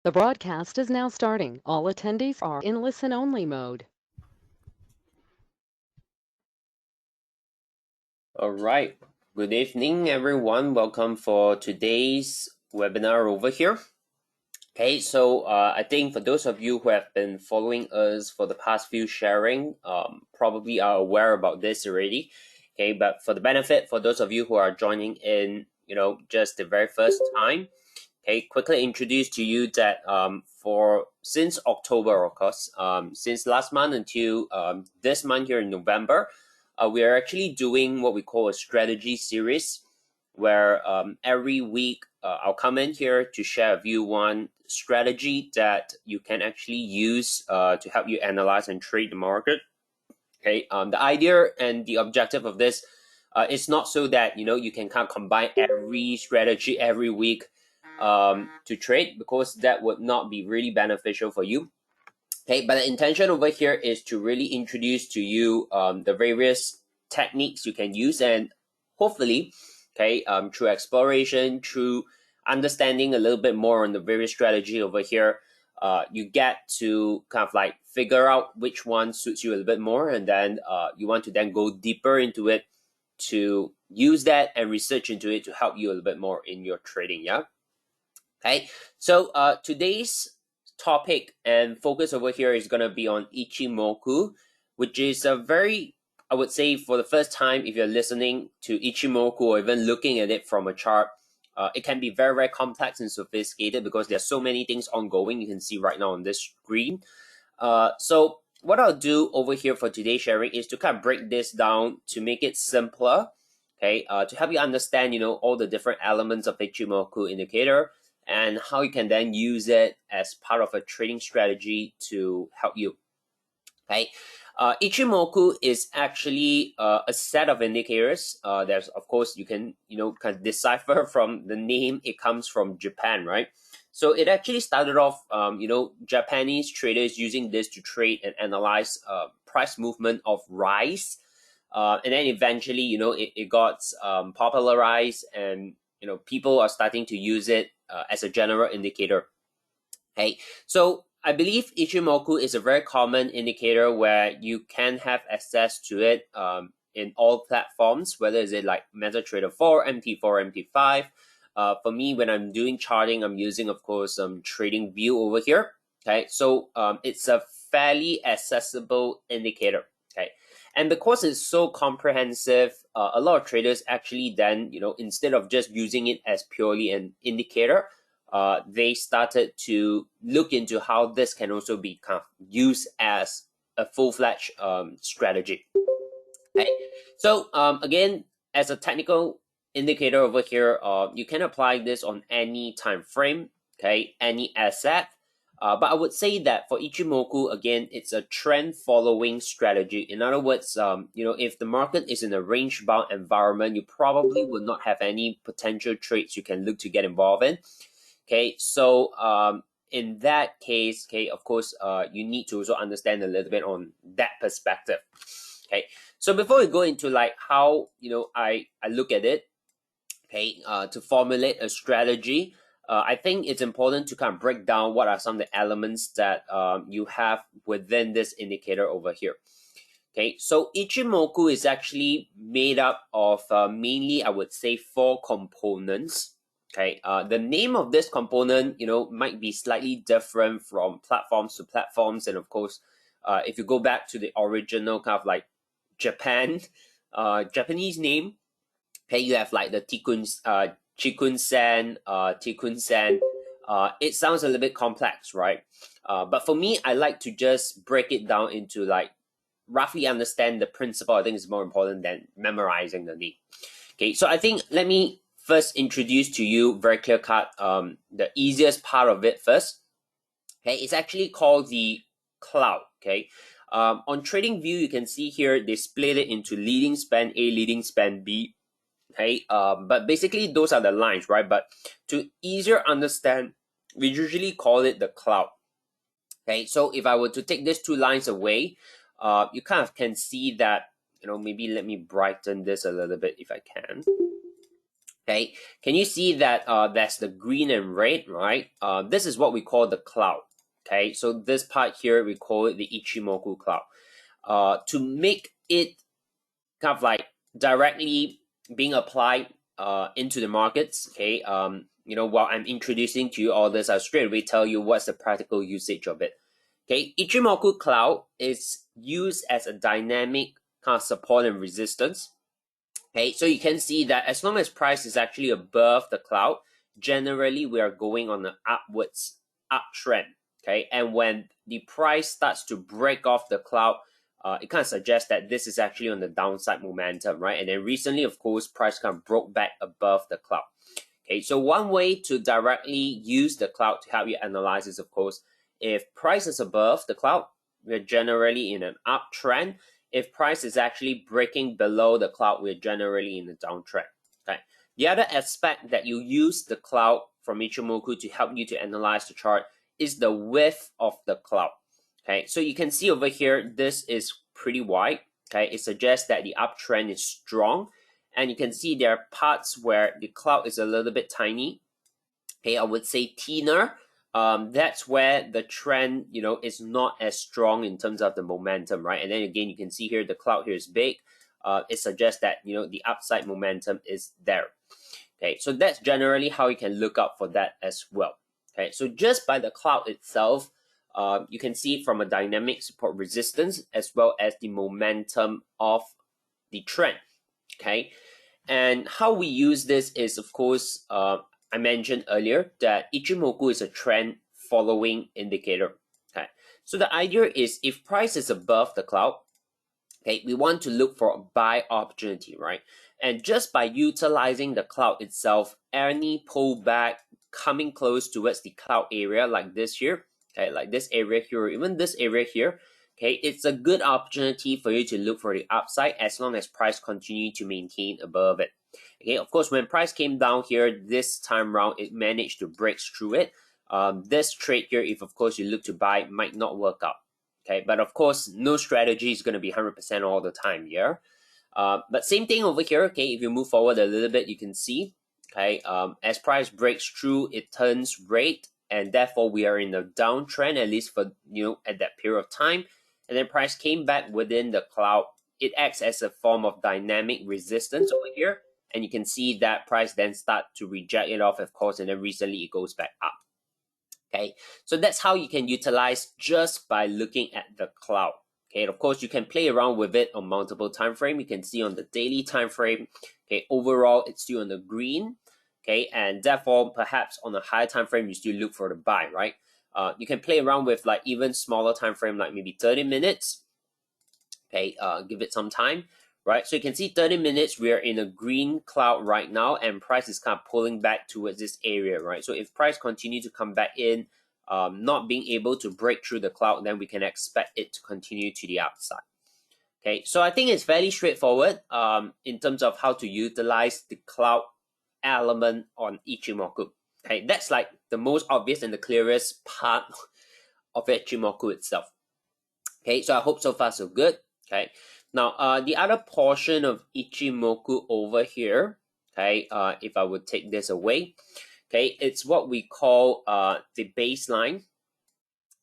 The broadcast is now starting. All attendees are in listen-only mode. All right. Good evening, everyone. Welcome for today's webinar over here. Okay, so I think for those of you who have been following us for the past few sharing, probably are aware about this already. Okay, but for the benefit for those of you who are joining in, just the very first time, okay, quickly introduce to you that since October, of course, since last month until this month here in November, we are actually doing what we call a strategy series, where every week I'll come in here to share with you one strategy that you can actually use to help you analyze and trade the market. Okay, the idea and the objective of this is not so that you can kind of combine every strategy every week to trade, because that would not be really beneficial for you. Okay, but the intention over here is to really introduce to you the various techniques you can use, and hopefully, okay, through exploration, through understanding a little bit more on the various strategy over here, you get to kind of like figure out which one suits you a little bit more, and then you want to then go deeper into it to use that and research into it to help you a little bit more in your trading. Yeah. Okay, so today's topic and focus over here is going to be on Ichimoku, which is a very, I would say, for the first time, if you're listening to Ichimoku or even looking at it from a chart, it can be very, very complex and sophisticated because there's so many things ongoing. You can see right now on this screen. So what I'll do over here for today's sharing is to kind of break this down to make it simpler, okay, to help you understand, all the different elements of Ichimoku indicator, and how you can then use it as part of a trading strategy to help you. Okay, Ichimoku is actually a set of indicators. There's, of course, you can kind of decipher from the name. It comes from Japan, right? So it actually started off, Japanese traders using this to trade and analyze price movement of rice, and then eventually, it got popularized, and people are starting to use it as a general indicator. Okay, so I believe Ichimoku is a very common indicator where you can have access to it in all platforms, whether is it like MetaTrader 4, MT4, MT5. For me, when I'm doing charting, I'm using, of course, Trading View over here. Okay, so it's a fairly accessible indicator. Okay, and because it's so comprehensive, a lot of traders actually then, instead of just using it as purely an indicator, they started to look into how this can also be kind of used as a full-fledged strategy. Okay, so again, as a technical indicator over here, you can apply this on any time frame, okay, any asset. But I would say that for Ichimoku, again, it's a trend following strategy. In other words, if the market is in a range bound environment, you probably would not have any potential trades you can look to get involved in. Okay, so in that case, okay, of course, you need to also understand a little bit on that perspective. Okay, so before we go into like how I look at it, okay, to formulate a strategy, I think it's important to kind of break down what are some of the elements that you have within this indicator over here. Okay, so Ichimoku is actually made up of mainly, I would say, 4 components. Okay, the name of this component, might be slightly different from platforms to platforms, and of course, if you go back to the original kind of like Japanese name, okay, you have like the Chikun-sen, Tikun-sen. It sounds a little bit complex, right? But for me, I like to just break it down into like roughly understand the principle. I think is more important than memorizing the name. Okay, so I think let me first introduce to you very clear cut the easiest part of it first. Okay, it's actually called the cloud. Okay, on Trading View, you can see here they split it into leading span A, leading span B. Okay, but basically those are the lines, right? But to easier understand, we usually call it the cloud. Okay, so if I were to take these 2 lines away, you kind of can see that, maybe let me brighten this a little bit if I can. Okay, can you see that that's the green and red, right? This is what we call the cloud. Okay, so this part here, we call it the Ichimoku cloud. To make it kind of like directly being applied into the markets, okay, while I'm introducing to you all this, I'll straight away tell you what's the practical usage of it. Okay, Ichimoku cloud is used as a dynamic kind of support and resistance. Okay, so you can see that as long as price is actually above the cloud, generally we are going on an upwards uptrend. Okay, and when the price starts to break off the cloud, it kind of suggests that this is actually on the downside momentum, right? And then recently, of course, price kind of broke back above the cloud. Okay, so one way to directly use the cloud to help you analyze is, of course, if price is above the cloud, we're generally in an uptrend. If price is actually breaking below the cloud, we're generally in a downtrend. Okay. The other aspect that you use the cloud from Ichimoku to help you to analyze the chart is the width of the cloud. Okay, so you can see over here, this is pretty wide. Okay, it suggests that the uptrend is strong, and you can see there are parts where the cloud is a little bit tiny. Okay, I would say thinner. That's where the trend, is not as strong in terms of the momentum, right? And then again, you can see here the cloud here is big. It suggests that the upside momentum is there. Okay, so that's generally how you can look out for that as well. Okay, so just by the cloud itself, you can see from a dynamic support resistance as well as the momentum of the trend. Okay, and how we use this is, of course, I mentioned earlier that Ichimoku is a trend following indicator. Okay, so the idea is if price is above the cloud, okay, we want to look for a buy opportunity, right? And just by utilizing the cloud itself, any pullback coming close towards the cloud area like this here, okay, like this area here, or even this area here, okay, it's a good opportunity for you to look for the upside as long as price continue to maintain above it. Okay, of course, when price came down here this time around, it managed to break through it. This trade here, if of course you look to buy, might not work out. Okay, but of course, no strategy is going to be 100% all the time here. But same thing over here. Okay, if you move forward a little bit, you can see, okay, as price breaks through, it turns red, and therefore we are in a downtrend, at least for at that period of time. And then price came back within the cloud. It acts as a form of dynamic resistance over here, and you can see that price then start to reject it off, of course, and then recently it goes back up. Okay, so that's how you can utilize just by looking at the cloud. Okay, and of course you can play around with it on multiple time frame. You can see on the daily time frame. Okay, overall it's still on the green. Okay, and therefore perhaps on a higher time frame you still look for the buy, right? You can play around with like even smaller time frame, like maybe 30 minutes. Okay, give it some time, right? So you can see 30 minutes, we are in a green cloud right now, and price is kind of pulling back towards this area, right? So if price continue to come back in, not being able to break through the cloud, then we can expect it to continue to the upside. Okay, so I think it's fairly straightforward in terms of how to utilize the cloud element on Ichimoku. Okay, that's like the most obvious and the clearest part of Ichimoku itself. Okay, so I hope so far so good. Okay, now the other portion of Ichimoku over here, okay, if I would take this away, okay, it's what we call the baseline.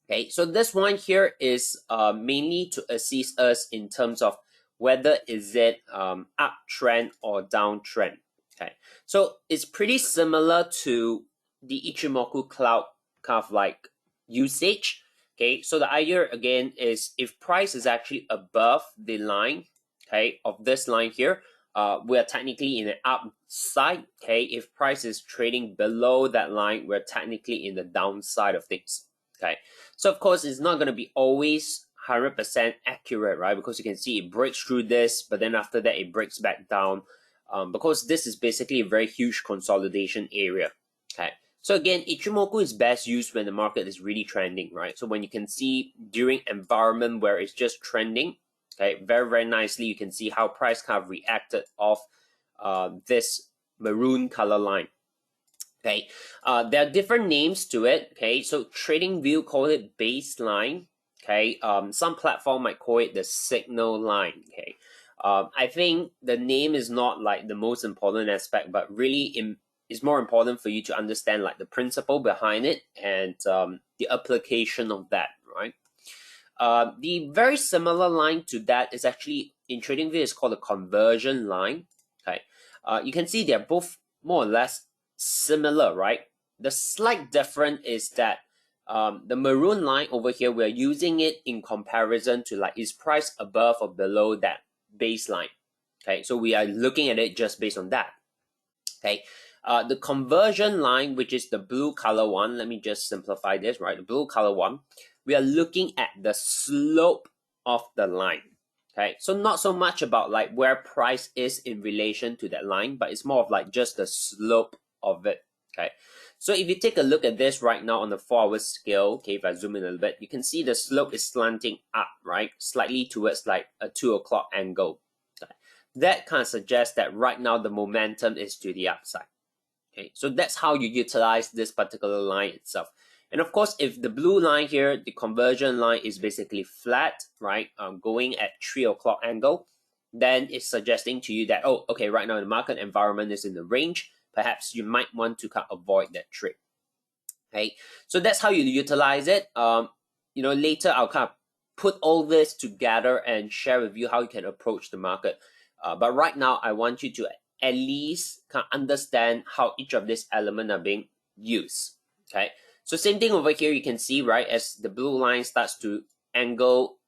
Okay, so this one here is mainly to assist us in terms of whether is it uptrend or downtrend. Okay, so it's pretty similar to the Ichimoku cloud kind of like usage. Okay, so the idea again is if price is actually above the line, okay, of this line here, we are technically in an upside. Okay, if price is trading below that line, we're technically in the downside of things. Okay, so of course it's not going to be always 100% accurate, right? Because you can see it breaks through this, but then after that it breaks back down, because this is basically a very huge consolidation area. Okay, so again, Ichimoku is best used when the market is really trending, right? So when you can see during environment where it's just trending, okay, very, very nicely, you can see how price kind of reacted off this maroon color line. Okay, there are different names to it. Okay, so TradingView call it baseline. Okay, some platform might call it the signal line. Okay, I think the name is not like the most important aspect, but really it's more important for you to understand like the principle behind it and the application of that, right? The very similar line to that is actually in TradingView is called a conversion line. Okay, you can see they're both more or less similar, right? The slight difference is that the maroon line over here, we're using it in comparison to like is price above or below that baseline. Okay, so we are looking at it just based on that. Okay, the conversion line, which is the blue color one, let me just simplify this, right? The blue color one, we are looking at the slope of the line. Okay, so not so much about like where price is in relation to that line, but it's more of like just the slope of it. Okay, so if you take a look at this right now on the 4-hour scale, okay, if I zoom in a little bit, you can see the slope is slanting up, right? Slightly towards like a 2 o'clock angle. Okay. That kind of suggests that right now the momentum is to the upside. Okay, so that's how you utilize this particular line itself. And of course, if the blue line here, the conversion line is basically flat, right, going at 3 o'clock angle, then it's suggesting to you that, oh, okay, right now the market environment is in the range. Perhaps you might want to kind of avoid that trade. Okay, so that's how you utilize it. Later I'll kind of put all this together and share with you how you can approach the market. But right now, I want you to at least kind of understand how each of these elements are being used. Okay, so same thing over here. You can see, right, as the blue line starts to angle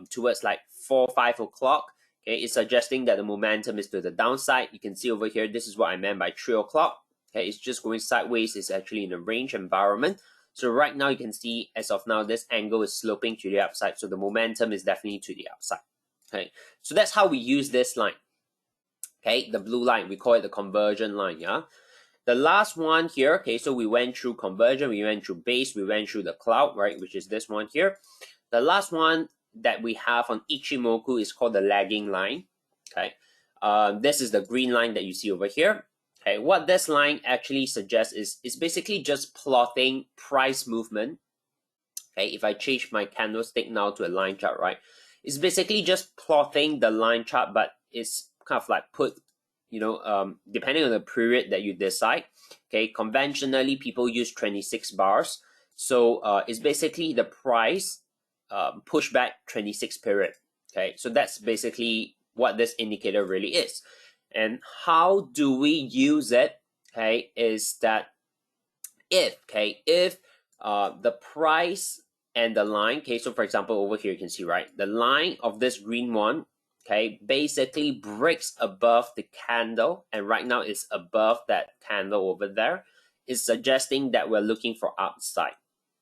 towards like 4-5 o'clock. Okay, it's suggesting that the momentum is to the downside. You can see over here, this is what I meant by 3 o'clock. Okay, it's just going sideways. It's actually in a range environment. So right now you can see, as of now, this angle is sloping to the upside. So the momentum is definitely to the upside. Okay, so that's how we use this line. Okay, the blue line, we call it the conversion line. Yeah, the last one here. Okay, so we went through conversion, we went through base, we went through the cloud, right, which is this one here. The last one that we have on Ichimoku is called the lagging line. Okay, this is the green line that you see over here. Okay, what this line actually suggests is basically just plotting price movement. Okay, if I change my candlestick now to a line chart, right, it's basically just plotting the line chart, but it's kind of like put, depending on the period that you decide. Okay, conventionally people use 26 bars, so it's basically the price push back 26 period. Okay, so that's basically what this indicator really is. And how do we use it? Okay, is that if the price and the line, okay, so for example over here you can see, right, the line of this green one, okay, basically breaks above the candle, and right now it's above that candle over there, is suggesting that we're looking for upside.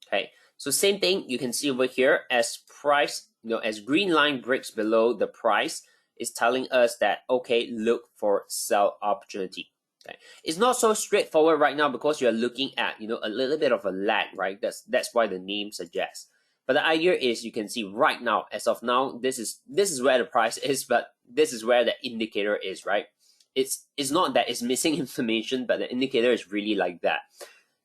Okay, so same thing you can see over here, as price, as green line breaks below the price, is telling us that, okay, look for sell opportunity. Okay, it's not so straightforward right now because you're looking at a little bit of a lag, right? That's why the name suggests. But the idea is, you can see right now, as of now, this is where the price is, but this is where the indicator is, right? It's not that it's missing information, but the indicator is really like that.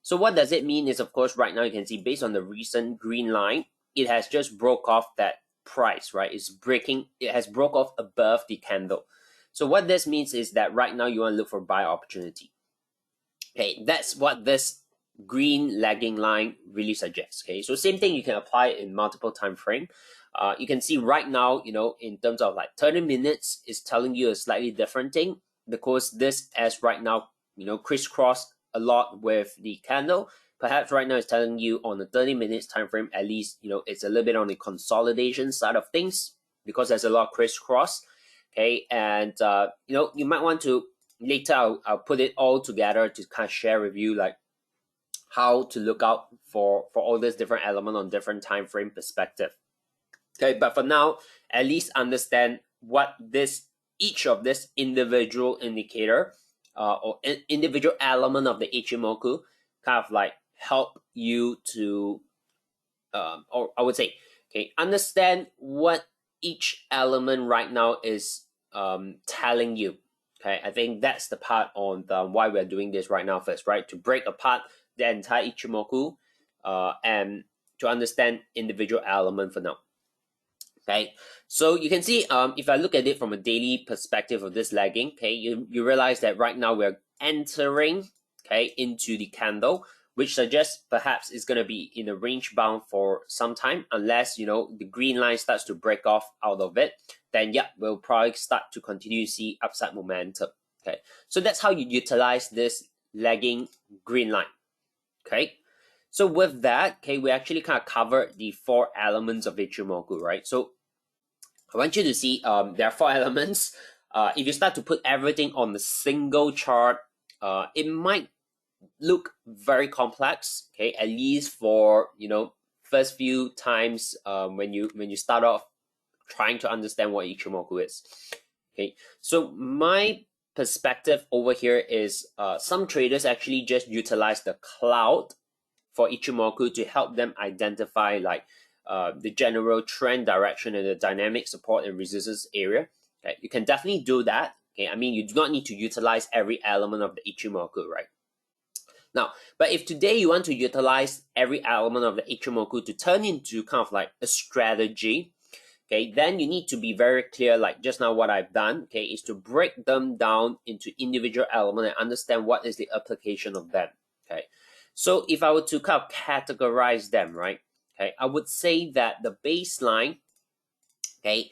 So what does it mean is, of course, right now you can see based on the recent green line, it has just broke off that price, right? It has broke off above the candle. So what this means is that right now you want to look for buy opportunity. Okay, that's what this green lagging line really suggests. Okay, so same thing you can apply in multiple time frame. You can see right now, in terms of like 30 minutes is telling you a slightly different thing, because this as right now, crisscrossed a lot with the candle. Perhaps right now it's telling you on the 30 minutes time frame, at least, it's a little bit on the consolidation side of things, because there's a lot of crisscross. Okay, and you might want to later, I'll put it all together to kind of share with you like how to look out for all these different elements on different time frame perspective. Okay, but for now, at least understand what each of this individual indicator or individual element of the Ichimoku kind of like help you to, or I would say, okay, understand what each element right now is telling you. Okay, I think that's the part on why we're doing this right now first, right? To break apart the entire Ichimoku and to understand individual element for now. Okay, so you can see if I look at it from a daily perspective of this lagging, okay, you realize that right now we're entering, okay, into the candle, which suggests perhaps it's going to be in a range bound for some time, unless, you know, the green line starts to break off out of it, then yeah, we'll probably start to continue to see upside momentum. Okay, so that's how you utilize this lagging green line. Okay, so with that, okay, we actually kind of covered the 4 elements of Ichimoku, right? So I want you to see there are 4 elements. If you start to put everything on the single chart, it might look very complex. Okay, at least for, you know, first few times when you start off trying to understand what Ichimoku is. Okay, so my perspective over here is some traders actually just utilize the cloud for Ichimoku to help them identify like the general trend direction and the dynamic support and resistance area. Okay, you can definitely do that. Okay, I mean, you do not need to utilize every element of the Ichimoku, right? Now, but if today you want to utilize every element of the Ichimoku to turn into kind of like a strategy, okay, then you need to be very clear, like just now what I've done, okay, is to break them down into individual elements and understand what is the application of them, okay. So if I were to kind of categorize them, right, okay, I would say that the baseline, okay,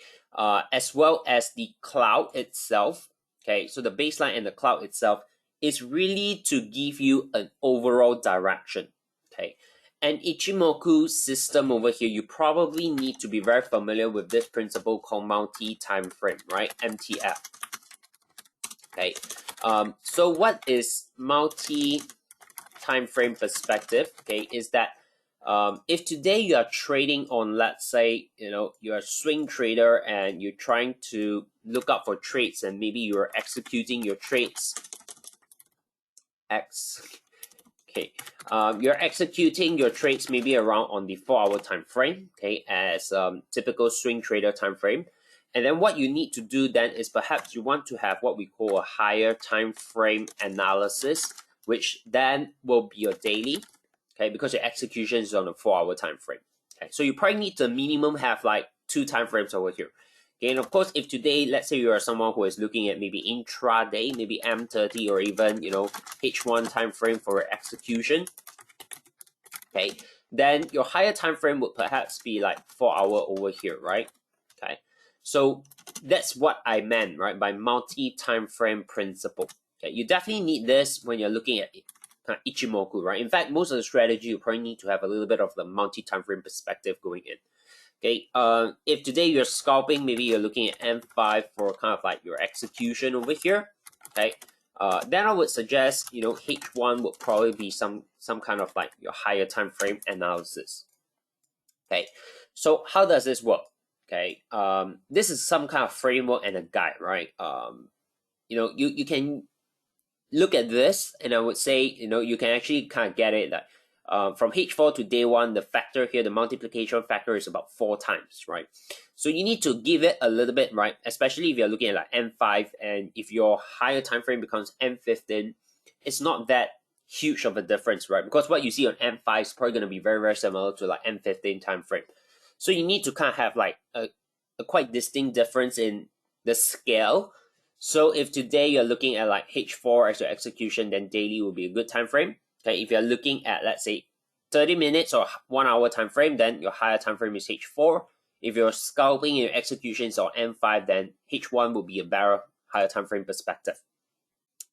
as well as the cloud itself, okay, so the baseline and the cloud itself is really to give you an overall direction, okay. And Ichimoku system over here, you probably need to be very familiar with this principle called multi-time frame, right? MTF. Okay. So what is multi-time frame perspective? Okay, is that if today you are trading on, let's say, you know, you're a swing trader and you're trying to look up for trades, and maybe you're executing your trades. Okay, you're executing your trades maybe around on the 4-hour time frame, okay, as typical swing trader time frame. And then what you need to do then is perhaps you want to have what we call a higher time frame analysis, which then will be your daily, okay, because your execution is on a 4-hour time frame. Okay, so you probably need to minimum have like 2 time frames over here. Okay, and of course, if today, let's say you are someone who is looking at maybe intraday, maybe M30 or even, you know, H1 time frame for execution, okay, then your higher time frame would perhaps be like 4-hour over here, right? Okay, so that's what I meant, right, by multi-time frame principle. Okay, you definitely need this when you're looking at Ichimoku, right? In fact, most of the strategy you probably need to have a little bit of the multi-time frame perspective going in. Okay, if today you're scalping, maybe you're looking at M5 for kind of like your execution over here, okay, then I would suggest, you know, H1 would probably be some kind of like your higher time frame analysis. Okay, so how does this work? Okay, this is some kind of framework and a guide, right? You know, you can look at this, and I would say, you know, you can actually kind of get it that from H4 to day 1, the factor here, the multiplication factor is about 4 times, right? So you need to give it a little bit, right? Especially if you're looking at like M5, and if your higher time frame becomes M15, it's not that huge of a difference, right? Because what you see on M5 is probably going to be very, very similar to like M15 time frame. So you need to kind of have like a quite distinct difference in the scale. So if today you're looking at like H4 as your execution, then daily will be a good time frame. Okay, if you're looking at, let's say, 30 minutes or 1-hour time frame, then your higher time frame is H4. If you're scalping your executions on M5, then H1 will be a better higher time frame perspective.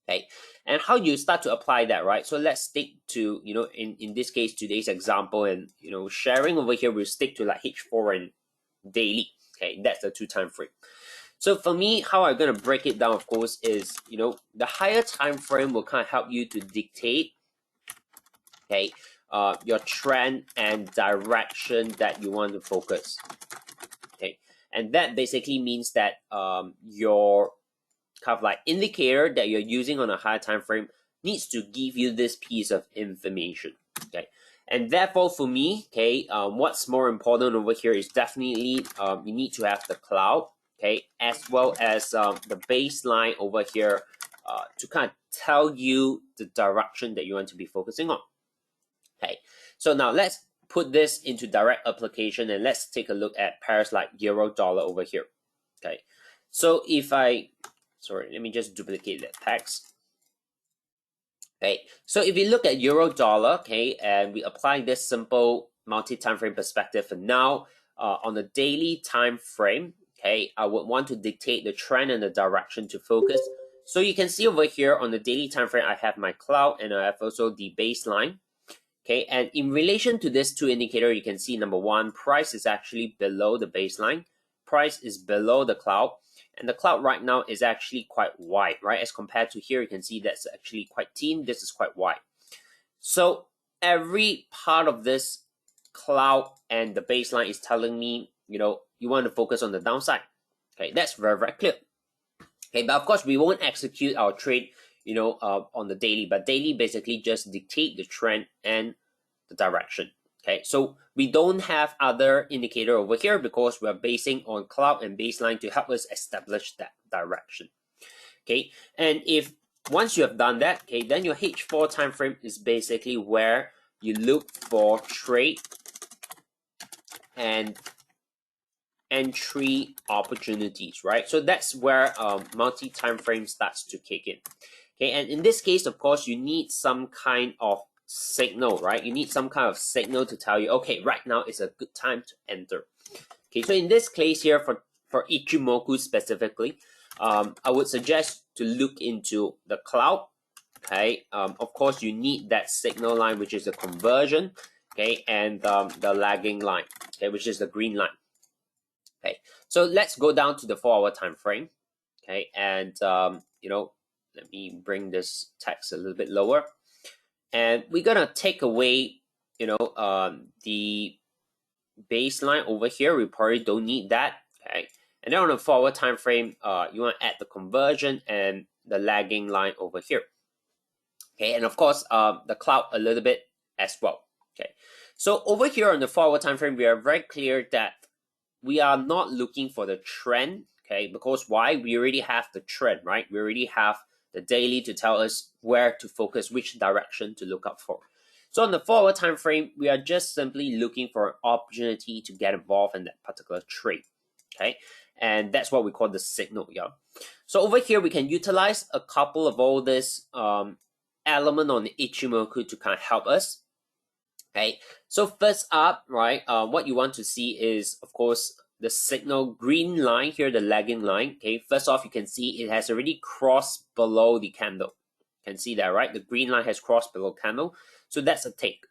Okay, and how you start to apply that, right? So let's stick to, you know, in this case, today's example, and, you know, sharing over here, we'll stick to like H4 and daily. Okay, that's the 2 time frame. So for me, how I'm going to break it down, of course, is, you know, the higher time frame will kind of help you to dictate, okay, your trend and direction that you want to focus. Okay, and that basically means that your kind of like indicator that you're using on a higher time frame needs to give you this piece of information. Okay, and therefore for me, okay, what's more important over here is definitely you need to have the cloud, okay, as well as the baseline over here to kind of tell you the direction that you want to be focusing on. Okay, so now let's put this into direct application, and let's take a look at pairs like euro dollar over here. Okay, so if I, sorry, let me just duplicate that text. Okay, so if you look at euro dollar, okay, and we apply this simple multi-time frame perspective for now on the daily time frame, okay, I would want to dictate the trend and the direction to focus. So you can see over here on the daily time frame, I have my cloud and I have also the baseline. Okay, and in relation to this two indicators, you can see number one, price is actually below the baseline. Price is below the cloud. And the cloud right now is actually quite wide, right? As compared to here, you can see that's actually quite thin. This is quite wide. So every part of this cloud and the baseline is telling me, you want to focus on the downside. Okay, that's very, very clear. Okay, but of course, we won't execute our trade, on the daily. But daily basically just dictate the trend and the direction. Okay, so we don't have other indicator over here because we're basing on cloud and baseline to help us establish that direction. Okay, and if once you have done that, okay, then your H4 time frame is basically where you look for trade and entry opportunities, right? So that's where multi-time frame starts to kick in. Okay, and in this case, of course, you need some kind of signal, right? You need some kind of signal to tell you, okay, right now is a good time to enter. Okay, so in this case here, for Ichimoku specifically, I would suggest to look into the cloud. Okay, of course, you need that signal line, which is the conversion, okay, and the lagging line, okay, which is the green line. Okay, so let's go down to the 4-hour time frame. Okay, and let me bring this text a little bit lower. And we're gonna take away, the baseline over here. We probably don't need that. Okay, and then on the 4-hour time frame, you want to add the conversion and the lagging line over here. Okay, and of course, the cloud a little bit as well. Okay, so over here on the 4-hour time frame, we are very clear that we are not looking for the trend. Okay, because why? We already have the trend, right? We already have the daily to tell us where to focus, which direction to look up for. So on the 4-hour time frame, we are just simply looking for an opportunity to get involved in that particular trade. Okay, and that's what we call the signal. Yeah. So over here, we can utilize a couple of all this element on the Ichimoku to kind of help us. Okay, so first up, right, what you want to see is, of course, the signal green line here, the lagging line. Okay, first off, you can see it has already crossed below the candle. You can see that, right? The green line has crossed below candle. So that's a take.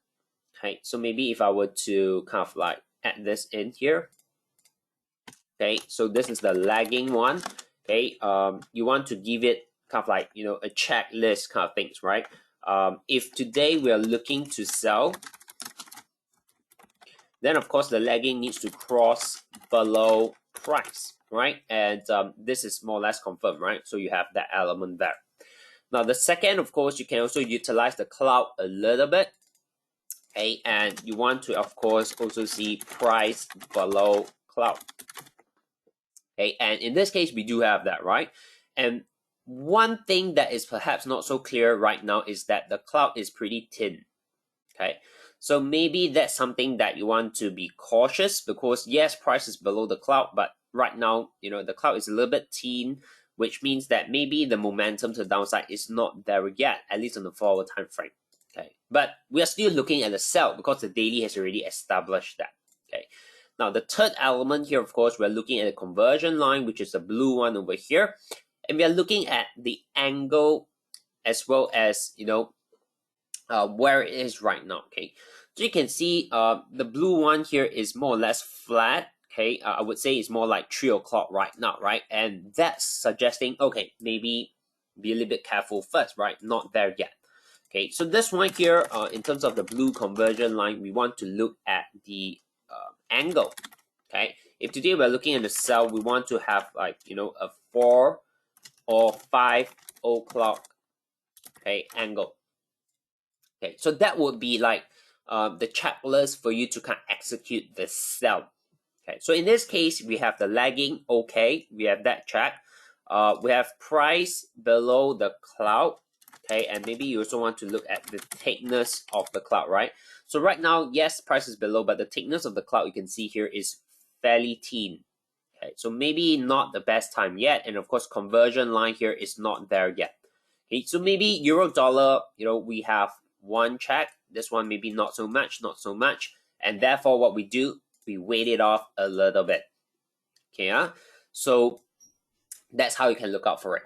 Okay, so maybe if I were to kind of like add this in here. Okay, so this is the lagging one. Okay, you want to give it kind of like, a checklist kind of things, right? If today we are looking to sell, then of course the lagging needs to cross below price, right? And this is more or less confirmed, right? So you have that element there. Now the second, of course, you can also utilize the cloud a little bit. Okay, and you want to, of course, also see price below cloud. Okay, and in this case, we do have that, right? And one thing that is perhaps not so clear right now is that the cloud is pretty thin. Okay, so maybe that's something that you want to be cautious, because yes, price is below the cloud, but right now, the cloud is a little bit thin, which means that maybe the momentum to the downside is not there yet, at least on the 4-hour time frame. Okay, but we are still looking at the sell because the daily has already established that. Okay, now the third element here, of course, we're looking at the conversion line, which is the blue one over here, and we are looking at the angle as well as where it is right now. Okay, so you can see the blue one here is more or less flat. Okay, I would say it's more like 3 o'clock right now, right? And that's suggesting, okay, maybe be a little bit careful first, right? Not there yet. Okay, so this one here, in terms of the blue conversion line, we want to look at the angle. Okay, if today we're looking at the sell, we want to have like a 4 or 5 o'clock angle. Okay, so that would be like the checklist for you to kind of execute the sell. Okay, so in this case, we have the lagging. Okay, we have that check. We have price below the cloud. Okay, and maybe you also want to look at the thickness of the cloud, right? So right now, yes, price is below, but the thickness of the cloud you can see here is fairly thin. Okay, so maybe not the best time yet, and of course, conversion line here is not there yet. Okay, so maybe euro dollar, we have one check. This one maybe not so much, and therefore what we do, we wait it off a little bit. Okay, so that's how you can look out for it.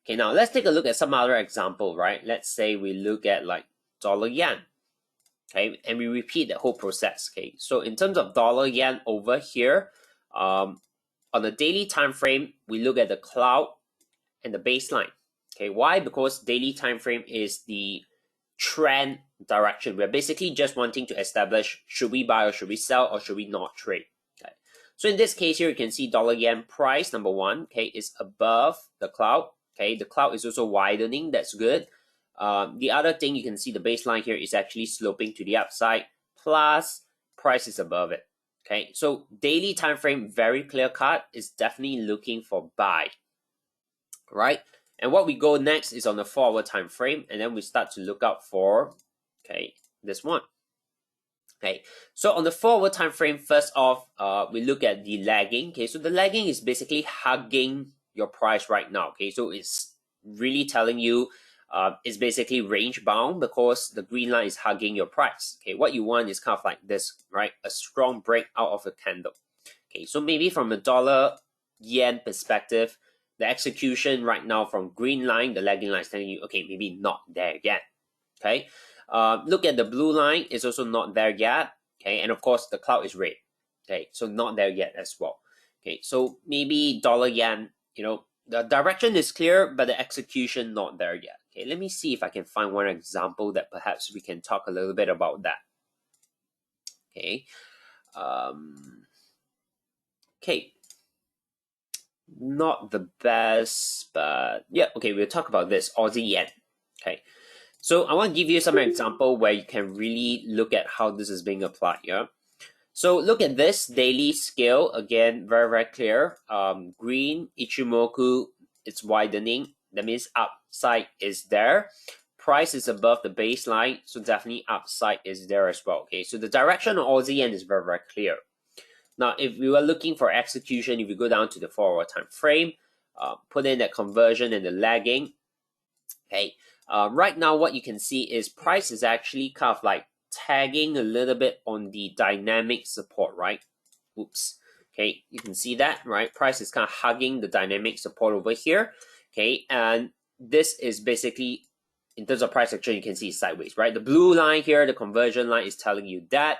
Okay, now let's take a look at some other example, right? Let's say we look at like dollar yen. Okay, and we repeat the whole process. Okay, so in terms of dollar yen over here, on the daily time frame, we look at the cloud and the baseline. Okay, why? Because daily time frame is the trend direction. We're basically just wanting to establish, should we buy or should we sell, or should we not trade? Okay, so in this case here, you can see dollar yen price number one, okay, is above the cloud. Okay, the cloud is also widening. That's good. The other thing you can see, the baseline here is actually sloping to the upside, plus price is above it. Okay, so daily time frame, very clear cut, is definitely looking for buy, right? And what we go next is on the 4 hour time frame, and then we start to look out for, okay, this one. Okay, so on the 4 hour time frame, first off, we look at the lagging. Okay, so the lagging is basically hugging your price right now. Okay, so it's really telling you it's basically range bound because the green line is hugging your price. Okay, what you want is kind of like this, right? A strong break out of a candle. Okay, so maybe from a dollar yen perspective, the execution right now from green line, the lagging line is telling you, okay, maybe not there yet. Okay, look at the blue line, is also not there yet. Okay, and of course the cloud is red. Okay, so not there yet as well. Okay, so maybe dollar yen, the direction is clear, but the execution not there yet. Okay, let me see if I can find one example that perhaps we can talk a little bit about that. Okay, okay, not the best, but yeah, okay, we'll talk about this Aussie yen. Okay, so I want to give you some example where you can really look at how this is being applied. Yeah, so look at this daily scale again, very clear. Green Ichimoku, it's widening. That means upside is there. Price is above the baseline, so definitely upside is there as well. Okay, so the direction of Aussie yen is very clear. Now, if we were looking for execution, if you go down to the 4 hour time frame, put in that conversion and the lagging. Okay, right now what you can see is price is actually kind of like tagging a little bit on the dynamic support, right? Oops. Okay, you can see that, right? Price is kind of hugging the dynamic support over here. Okay, and this is basically, in terms of price action, you can see sideways, right? The blue line here, the conversion line, is telling you that.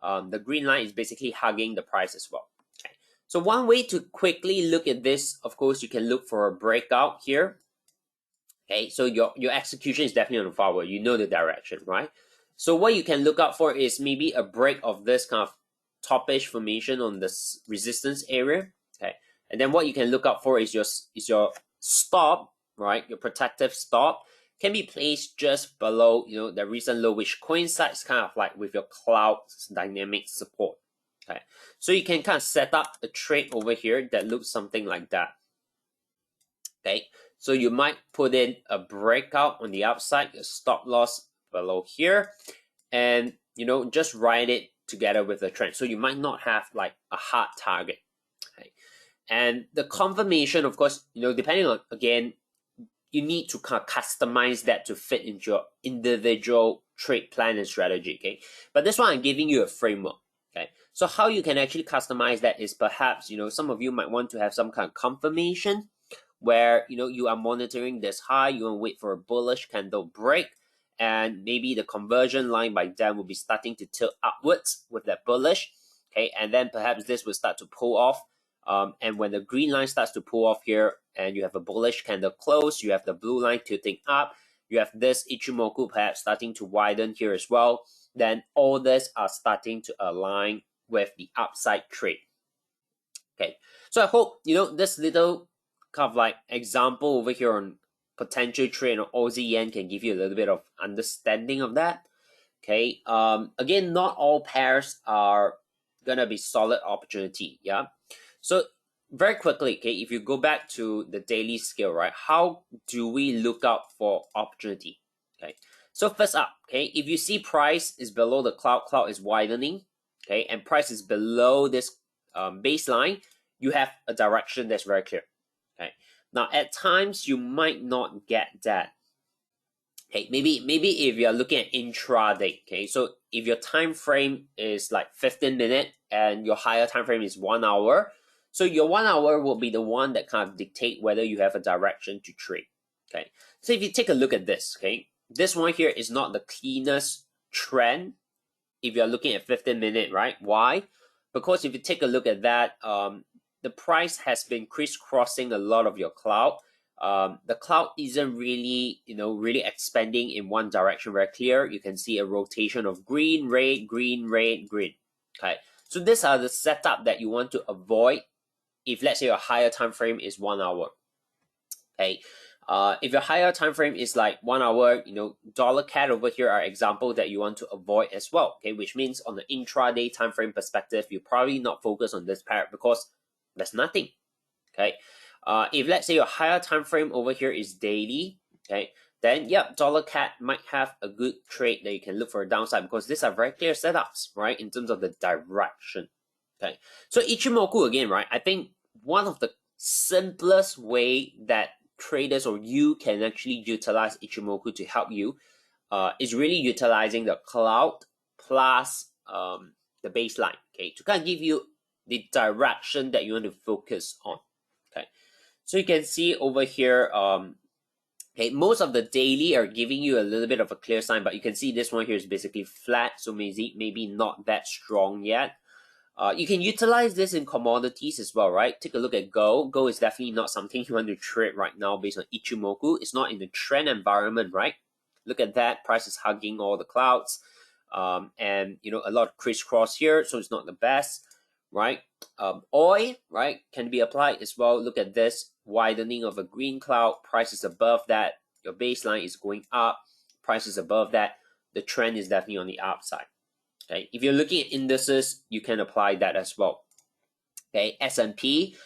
The green line is basically hugging the price as well. Okay, so one way to quickly look at this, of course, you can look for a breakout here. Okay, so your execution is definitely on the forward. You know the direction, right? So what you can look out for is maybe a break of this kind of topish formation on this resistance area. Okay, and then what you can look out for is your stop, right? Your protective stop can be placed just below, the recent low, which coincides kind of like with your cloud's dynamic support. Okay, so you can kind of set up a trade over here that looks something like that. Okay, so you might put in a breakout on the upside, a stop loss below here, and just ride it together with the trend. So you might not have like a hard target. Okay, and the confirmation, of course, depending on, again, you need to kind of customize that to fit into your individual trade plan and strategy. Okay, but this one I'm giving you a framework. Okay, so how you can actually customize that is perhaps some of you might want to have some kind of confirmation where you are monitoring this high, you want to wait for a bullish candle break, and maybe the conversion line by then will be starting to tilt upwards with that bullish. Okay, and then perhaps this will start to pull off. And when the green line starts to pull off here, and you have a bullish candle close, you have the blue line tilting up, you have this Ichimoku perhaps starting to widen here as well, then all this are starting to align with the upside trade. Okay, so I hope this little kind of like example over here on potential trade on Aussie yen can give you a little bit of understanding of that. Okay, again, not all pairs are gonna be solid opportunity. Yeah, so very quickly, okay, if you go back to the daily scale, right, how do we look out for opportunity? Okay, So first up, okay, if you see price is below the cloud, cloud is widening, okay, and price is below this baseline, you have a direction that's very clear. Okay, now at times you might not get that. Okay, maybe if you're looking at intraday, okay, so if your time frame is like 15 minutes and your higher time frame is 1 hour, so your 1 hour will be the one that kind of dictate whether you have a direction to trade. Okay, so if you take a look at this, okay, this one here is not the cleanest trend if you're looking at 15-minute, right? Why? Because if you take a look at that, the price has been crisscrossing a lot of your cloud. The cloud isn't really, really expanding in one direction very clear. You can see a rotation of green, red, green, red, green. Okay, so these are the setup that you want to avoid if, let's say, your higher time frame is 1 hour. Okay, if your higher time frame is like 1 hour, dollar cat over here are examples that you want to avoid as well. Okay, which means on the intraday time frame perspective, you probably not focus on this pair because there's nothing. Okay, if let's say your higher time frame over here is daily, okay, then yeah, dollar cat might have a good trade that you can look for a downside because these are very clear setups, right, in terms of the direction. Okay, so Ichimoku again, right, I think one of the simplest way that traders or you can actually utilize Ichimoku to help you is really utilizing the cloud plus the baseline, okay, to kind of give you the direction that you want to focus on. Okay, so you can see over here, okay, most of the daily are giving you a little bit of a clear sign, but you can see this one here is basically flat, so maybe not that strong yet. You can utilize this in commodities as well, right? Take a look at gold. Gold is definitely not something you want to trade right now based on Ichimoku. It's not in the trend environment, right? Look at that. Price is hugging all the clouds. And, a lot of crisscross here, so it's not the best, right? Oil, right, can be applied as well. Look at this. Widening of a green cloud. Price is above that. Your baseline is going up. Price is above that. The trend is definitely on the upside. Okay, if you're looking at indices, you can apply that as well. Okay, S&P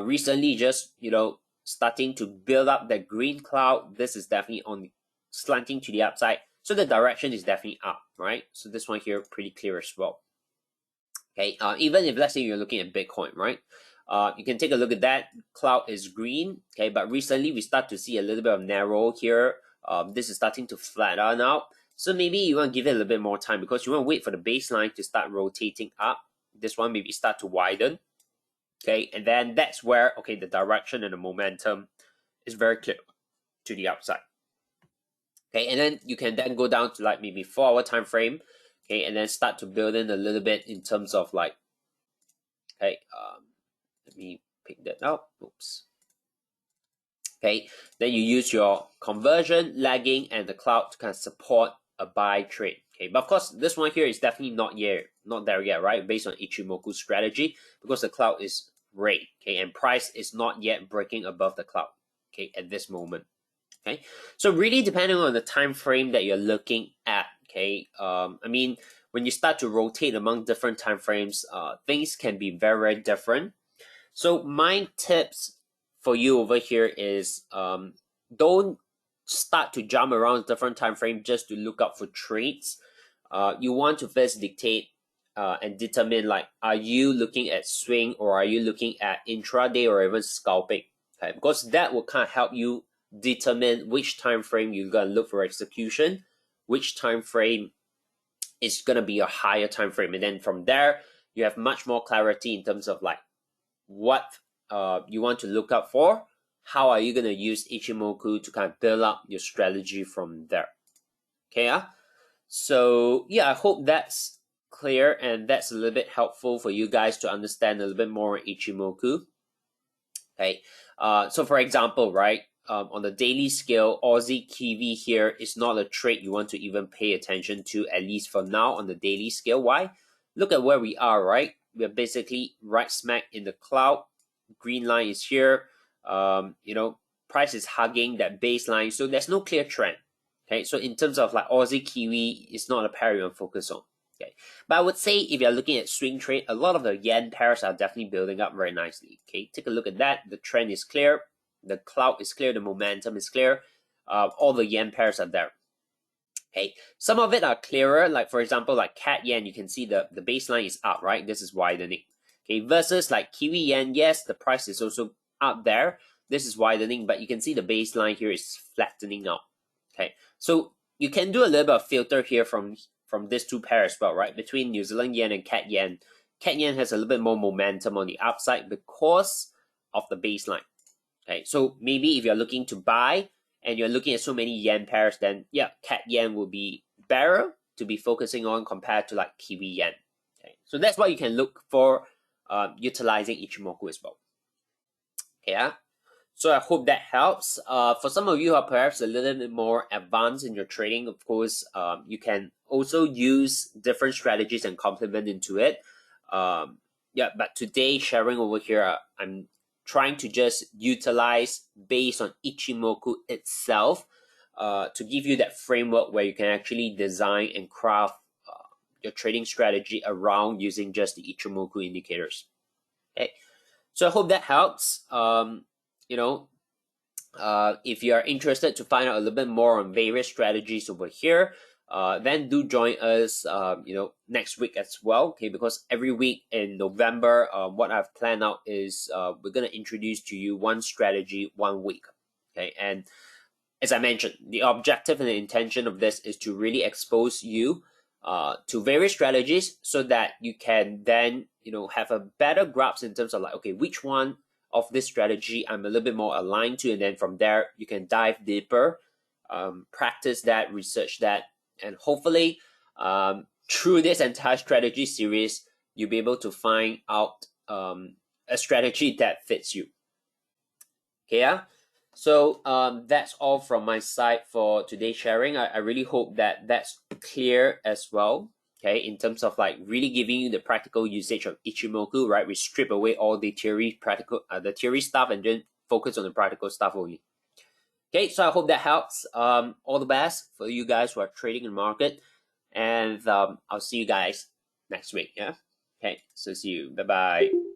recently just starting to build up the green cloud. This is definitely on slanting to the upside, so the direction is definitely up, right? So this one here pretty clear as well. Okay, even if let's say you're looking at Bitcoin, right? You can take a look at that. Cloud is green, okay, but recently we start to see a little bit of narrow here. This is starting to flatten out. So maybe you want to give it a little bit more time because you want to wait for the baseline to start rotating up. This one maybe start to widen. Okay, and then that's where, okay, the direction and the momentum is very clear to the upside. Okay, and then you can then go down to like maybe 4 hour time frame. Okay, and then start to build in a little bit in terms of like, okay, let me pick that up. Oops. Okay, then you use your conversion, lagging, and the cloud to kind of support a buy trade. Okay, but of course, this one here is definitely not there yet, right? Based on Ichimoku's strategy, because the cloud is red, okay, and price is not yet breaking above the cloud, okay, at this moment. Okay, so really depending on the time frame that you're looking at, okay, I mean, when you start to rotate among different time frames, things can be very, very different. So my tips for you over here is don't start to jump around different time frame just to look up for trades. You want to first dictate and determine, like, are you looking at swing or are you looking at intraday or even scalping? Okay, because that will kind of help you determine which time frame you're gonna look for execution, which time frame is gonna be a higher time frame, and then from there you have much more clarity in terms of like what you want to look up for. How are you going to use Ichimoku to kind of build up your strategy from there? Okay, so yeah, I hope that's clear and that's a little bit helpful for you guys to understand a little bit more Ichimoku. Okay, so for example, right, on the daily scale, Aussie Kiwi here is not a trade you want to even pay attention to, at least for now on the daily scale. Why? Look at where we are, right? We're basically right smack in the cloud. Green line is here. Price is hugging that baseline, so there's no clear trend. Okay, so in terms of like Aussie Kiwi, it's not a pair you want to focus on. Okay, but I would say if you're looking at swing trade, a lot of the yen pairs are definitely building up very nicely. Okay, take a look at that. The trend is clear, the cloud is clear, the momentum is clear. All the yen pairs are there. Okay, some of it are clearer, like for example, like CAD yen, you can see the baseline is up, right? This is widening. Okay, versus like Kiwi yen, yes, the price is also up there. This is widening, but you can see the baseline here is flattening out. Okay, so you can do a little bit of filter here from these two pairs as well, right? Between New Zealand yen and CAD yen. CAD yen has a little bit more momentum on the upside because of the baseline. Okay, so maybe if you're looking to buy and you're looking at so many yen pairs, then yeah, CAD yen will be better to be focusing on compared to like Kiwi yen. Okay, so that's what you can look for utilizing Ichimoku as well. Yeah. So I hope that helps. For some of you who are perhaps a little bit more advanced in your trading, of course, you can also use different strategies and complement into it. Yeah, but today sharing over here, I'm trying to just utilize based on Ichimoku itself to give you that framework where you can actually design and craft your trading strategy around using just the Ichimoku indicators. Okay, so I hope that helps. You know, if you are interested to find out a little bit more on various strategies over here, then do join us, next week as well. Okay, because every week in November, what I've planned out is we're gonna introduce to you one strategy 1 week. Okay, and as I mentioned, the objective and the intention of this is to really expose you to various strategies so that you can then have a better grasp in terms of like, okay, which one of this strategy I'm a little bit more aligned to, and then from there you can dive deeper, practice that, research that, and hopefully through this entire strategy series you'll be able to find out a strategy that fits you. Okay, yeah. So that's all from my side for today's sharing. I really hope that that's clear as well. Okay, in terms of like really giving you the practical usage of Ichimoku, right? We strip away all the theory stuff and then focus on the practical stuff only. Okay, so I hope that helps. All the best for you guys who are trading in the market, and I'll see you guys next week. Yeah. Okay, so see you. Bye bye.